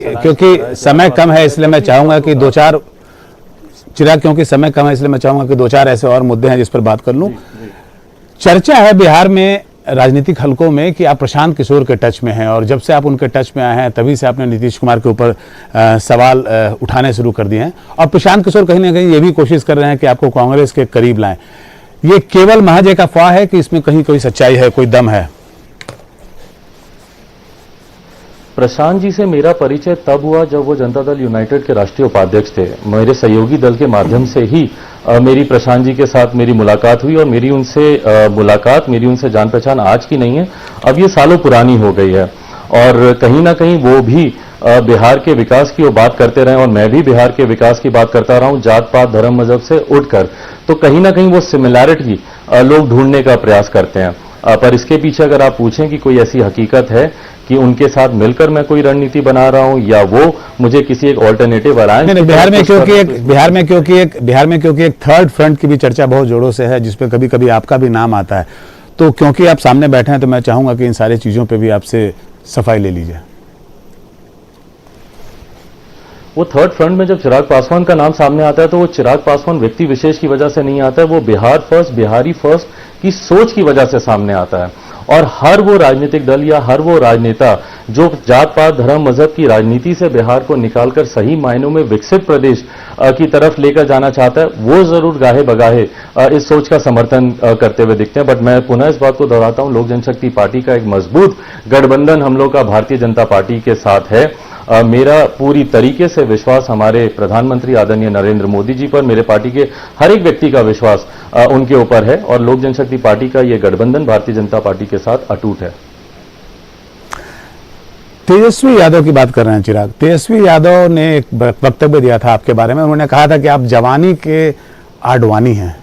क्योंकि समय कम है इसलिए मैं चाहूंगा कि दो चार क्योंकि समय कम है इसलिए मैं चाहूंगा कि दो चार ऐसे और मुद्दे हैं जिस पर बात कर लूं। चर्चा है बिहार में राजनीतिक हलकों में कि आप प्रशांत किशोर के टच में हैं और जब से आप उनके टच में आए हैं तभी से आपने नीतीश कुमार के ऊपर सवाल उठाने शुरू कर दिए हैं और प्रशांत किशोर कहीं ना कहीं ये भी कोशिश कर रहे हैं कि आपको कांग्रेस के करीब लाएं। ये केवल महज एक अफवाह है कि इसमें कहीं कोई सच्चाई है, कोई दम है? प्रशांत जी से मेरा परिचय तब हुआ जब वो जनता दल यूनाइटेड के राष्ट्रीय उपाध्यक्ष थे। मेरे सहयोगी दल के माध्यम से ही मेरी प्रशांत जी के साथ मेरी मुलाकात हुई और मेरी उनसे जान पहचान आज की नहीं है, अब ये सालों पुरानी हो गई है। और कहीं ना कहीं वो भी बिहार के विकास की वो बात करते रहे और मैं भी बिहार के विकास की बात करता रहा हूं, जात पात धर्म मजहब से उठकर। तो कहीं ना कहीं वो सिमिलैरिटी लोग ढूंढने का प्रयास करते हैं। पर इसके पीछे अगर आप पूछें कि कोई ऐसी हकीकत है कि उनके साथ मिलकर मैं कोई रणनीति बना रहा हूं या वो मुझे किसी एक ऑल्टरनेटिव अलायंस बिहार में क्योंकि एक थर्ड फ्रंट की भी चर्चा बहुत जोरों से है जिसपे कभी कभी आपका भी नाम आता है, तो क्योंकि आप सामने बैठे हैं तो मैं चाहूंगा कि इन सारी चीजों पे भी आपसे सफाई ले लीजिए। वो थर्ड फ्रंट में जब चिराग पासवान का नाम सामने आता है तो वो चिराग पासवान व्यक्ति विशेष की वजह से नहीं आता है, वो बिहार फर्स्ट, बिहारी फर्स्ट की सोच की वजह से सामने आता है। और हर वो राजनीतिक दल या हर वो राजनेता जो जात पात धर्म मजहब की राजनीति से बिहार को निकालकर सही मायनों में विकसित प्रदेश की तरफ लेकर जाना चाहता है, वो जरूर गाहे बगाहे इस सोच का समर्थन करते हुए दिखते हैं। बट मैं पुनः इस बात को दोहराता हूं, लोक जनशक्ति पार्टी का एक मजबूत गठबंधन हम लोग का भारतीय जनता पार्टी के साथ है। मेरा पूरी तरीके से विश्वास हमारे प्रधानमंत्री आदरणीय नरेंद्र मोदी जी पर, मेरे पार्टी के हर एक व्यक्ति का विश्वास उनके ऊपर है और लोक जनशक्ति पार्टी का यह गठबंधन भारतीय जनता पार्टी के साथ अटूट है। तेजस्वी यादव की बात कर रहे हैं चिराग। तेजस्वी यादव ने एक वक्तव्य दिया था आपके बारे में, उन्होंने कहा था कि आप जवानी के आडवाणी हैं।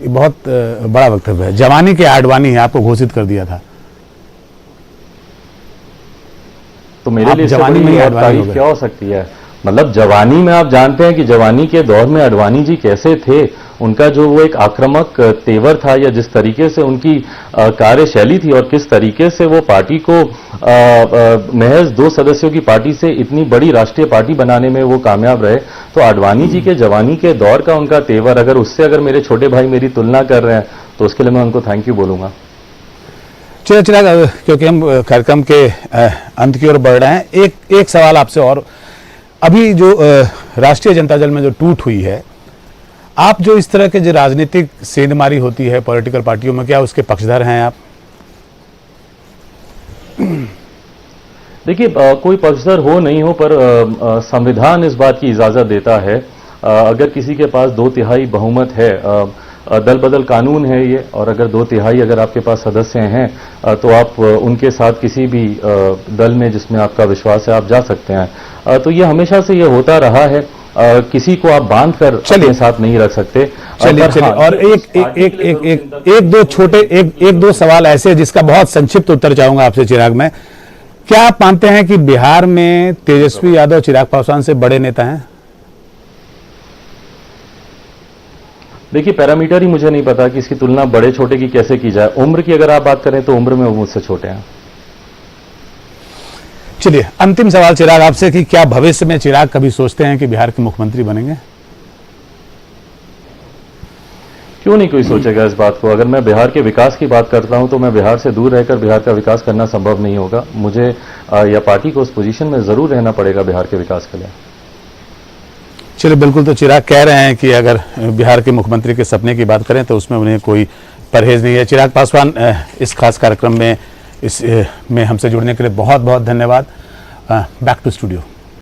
ये बहुत बड़ा वक्तव्य है, जवानी के आडवाणी है, आपको घोषित कर दिया था। तो मेरे लिए जवानी में तारीफ क्या हो सकती है? मतलब जवानी में आप जानते हैं कि जवानी के दौर में अडवाणी जी कैसे थे, उनका जो वो एक आक्रामक तेवर था या जिस तरीके से उनकी कार्यशैली थी और किस तरीके से वो पार्टी को महज 2 सदस्यों की पार्टी से इतनी बड़ी राष्ट्रीय पार्टी बनाने में वो कामयाब रहे। तो अडवाणी जी के जवानी के दौर का उनका तेवर, अगर मेरे छोटे भाई मेरी तुलना कर रहे हैं तो उसके लिए मैं उनको थैंक यू बोलूंगा। चलिए चिराग, क्योंकि हम कार्यक्रम के अंत की ओर बढ़ रहे हैं, एक सवाल आपसे और। अभी जो राष्ट्रीय जनता दल में जो टूट हुई है, आप जो इस तरह के जो राजनीतिक सेंधमारी होती है पॉलिटिकल पार्टियों में, क्या उसके पक्षधर हैं आप? देखिए, कोई पक्षधर हो नहीं हो, पर संविधान इस बात की इजाजत देता है। अगर किसी के पास 2/3 बहुमत है, दल बदल कानून है ये, और अगर 2/3 अगर आपके पास सदस्य हैं तो आप उनके साथ किसी भी दल में जिसमें आपका विश्वास है आप जा सकते हैं। तो ये हमेशा से ये होता रहा है, किसी को आप बांध कर अपने साथ नहीं रख सकते। चलिए और एक दो सवाल ऐसे जिसका बहुत संक्षिप्त उत्तर चाहूंगा आपसे चिराग में। क्या आप मानते हैं कि बिहार में तेजस्वी यादव चिराग पासवान से बड़े नेता हैं? देखिए, पैरामीटर ही मुझे नहीं पता कि इसकी तुलना बड़े छोटे की कैसे की जाए। उम्र की अगर आप बात करें तो उम्र में वो मुझसे छोटे हैं। चलिए, अंतिम सवाल चिराग आपसे कि क्या भविष्य में चिराग कभी सोचते हैं कि बिहार के मुख्यमंत्री बनेंगे? क्यों नहीं कोई सोचेगा इस बात को। अगर मैं बिहार के विकास की बात करता हूं तो मैं बिहार से दूर रहकर बिहार का विकास करना संभव नहीं होगा। मुझे या पार्टी को उस पोजीशन में जरूर रहना पड़ेगा बिहार के विकास के लिए। चलिए, बिल्कुल। तो चिराग कह रहे हैं कि अगर बिहार के मुख्यमंत्री के सपने की बात करें तो उसमें उन्हें कोई परहेज नहीं है। चिराग पासवान, इस खास कार्यक्रम में हमसे जुड़ने के लिए बहुत बहुत धन्यवाद। Back to studio.